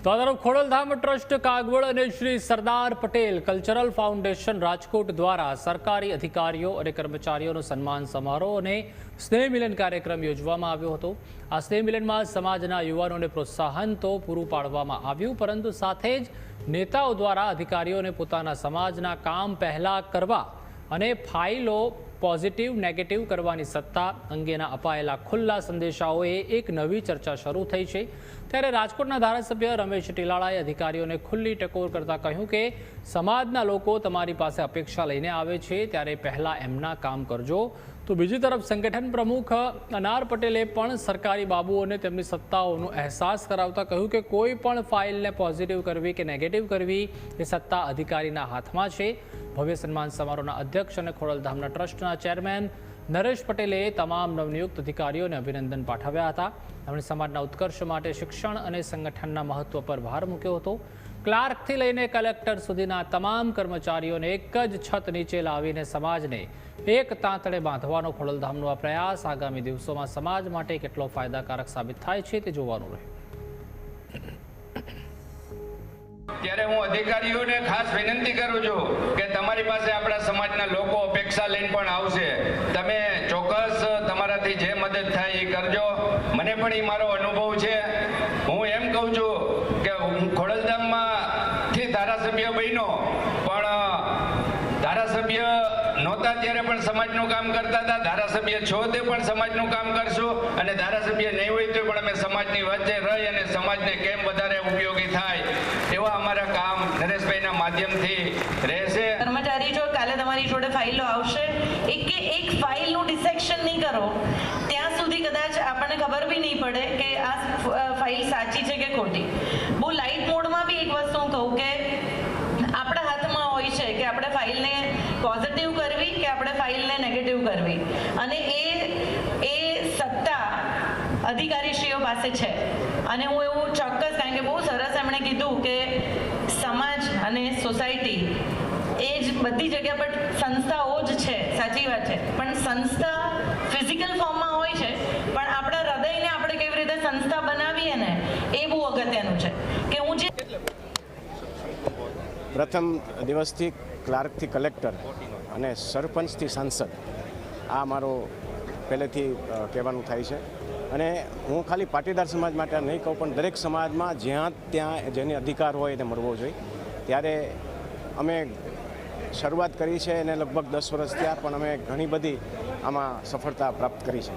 તો આ તરફ ખોડલધામ ટ્રસ્ટ કાગવડ અને શ્રી સરદાર પટેલ કલ્ચરલ ફાઉન્ડેશન રાજકોટ દ્વારા સરકારી અધિકારીઓ અને કર્મચારીઓનો સન્માન સમારોહ અને સ્નેહ મિલન કાર્યક્રમ યોજવામાં આવ્યો હતો। આ સ્નેહ મિલનમાં સમાજના યુવાનોને પ્રોત્સાહન તો પૂરું પાડવામાં આવ્યું, પરંતુ સાથે જ નેતાઓ દ્વારા અધિકારીઓને પોતાના સમાજના કામ પહેલા કરવા અને ફાઇલો પોઝિટિવ નેગેટિવ કરવાની સત્તા અંગેના અપાયેલા ખુલ્લા સંદેશાઓએ એક નવી ચર્ચા શરૂ થઈ છે। ત્યારે રાજકોટના ધારાસભ્ય રમેશ ટીલાળાએ અધિકારીઓને ખુલ્લી ટકોર કરતા કહ્યું કે સમાજના લોકો તમારી પાસે અપેક્ષા લઈને આવે છે, ત્યારે પહેલા એમના કામ કરજો। તો બીજી તરફ સંગઠન પ્રમુખ અનાર પટેલે પણ સરકારી બાબુઓને તેમની સત્તાઓનો અહેસાસ કરાવતા કહ્યું કે કોઈ પણ ફાઇલને પોઝિટિવ કરવી કે નેગેટિવ કરવી એ સત્તા અધિકારીના હાથમાં છે। ભવ્ય સન્માન સમારોહના અધ્યક્ષ અને ખોડલધામના ટ્રસ્ટના ચેરમેન નરેશ પટેલે તમામ નવનિયુક્ત અધિકારીઓને અભિનંદન પાઠવ્યા હતા। તેમણે સમાજના ઉત્કર્ષ માટે શિક્ષણ અને સંગઠનના મહત્વ પર ભાર મૂક્યો હતો। ક્લાર્કથી લઈને કલેક્ટર સુધીના તમામ કર્મચારીઓને એક જ છત નીચે લાવીને સમાજને એક તાંતડે બાંધવાનો ખોડલધામનો આ પ્રયાસ આગામી દિવસોમાં સમાજ માટે કેટલો ફાયદાકારક સાબિત થાય છે તે જોવાનું રહ્યું। ત્યારે હું અધિકારીઓને ખાસ વિનંતી કરું છું કે તમારી પાસે આપણા સમાજના લોકો અપેક્ષા લઈને પણ આવશે, તમે ચોક્કસ તમારાથી જે મદદ થાય એ કરજો। મને પણ એ મારો અનુભવ છે। હું એમ કહું છું કે હું ખોડલધામમાંથી ધારાસભ્ય બન્યો, પણ ધારાસભ્ય નહોતા ત્યારે પણ સમાજનું કામ કરતા હતા, ધારાસભ્ય છો તે પણ સમાજનું કામ કરશું, અને ધારાસભ્ય નહીં હોય તો પણ અમે સમાજની વચ્ચે રહી અને સમાજને કેમ વધારે ઉપયોગી થાય એવા અમારા કામ નરેશભાઈના માધ્યમથી રહેશે। કર્મચારી જો કાલે તમારી જોડે ફાઇલો આવશે, એક ફાઇલનું ડિસેક્શન નહીં કરો ત્યાં સુધી કદાચ આપણને ખબર બી નહીં પડે કે આ ફાઇલ સાચી છે કે ખોટી। બહુ લાઇટ મોડમાં બી એક વસ્તુ હું કહું કે આપણા હાથમાં હોય છે કે આપણે ફાઇલને પોઝિટિવ કરવી કે આપણે ફાઇલને નેગેટિવ કરવી, અને એ સત્તા અધિકારીશ્રીઓ પાસે છે। અને હું એવું ચોક્કસ, કારણ કે બહુ સરસ એમણે કીધું કે સમાજ અને સોસાયટી એ જ બધી જગ્યા પર સંસ્થાઓ જ છે, સાચી વાત છે, પણ સંસ્થા ફિઝિકલ ફોર્મમાં હોય છે, પણ આપણા હૃદયને આપણે કેવી રીતે સંસ્થા બનાવીએ ને એ બહુ અગત્યનું છે। કે હું જે પ્રથમ દિવસથી ક્લાર્કથી કલેક્ટર અને સરપંચથી સાંસદ, આ મારો પહેલેથી કહેવાનું થાય છે। અને હું ખાલી પાટીદાર સમાજ માટે નહીં કહું, પણ દરેક સમાજમાં જ્યાં ત્યાં જેને અધિકાર હોય એને મળવો જોઈએ। ત્યારે અમે શરૂઆત કરી છે અને લગભગ 10 વર્ષ થયા, પણ અમે ઘણી બધી આમાં સફળતા પ્રાપ્ત કરી છે।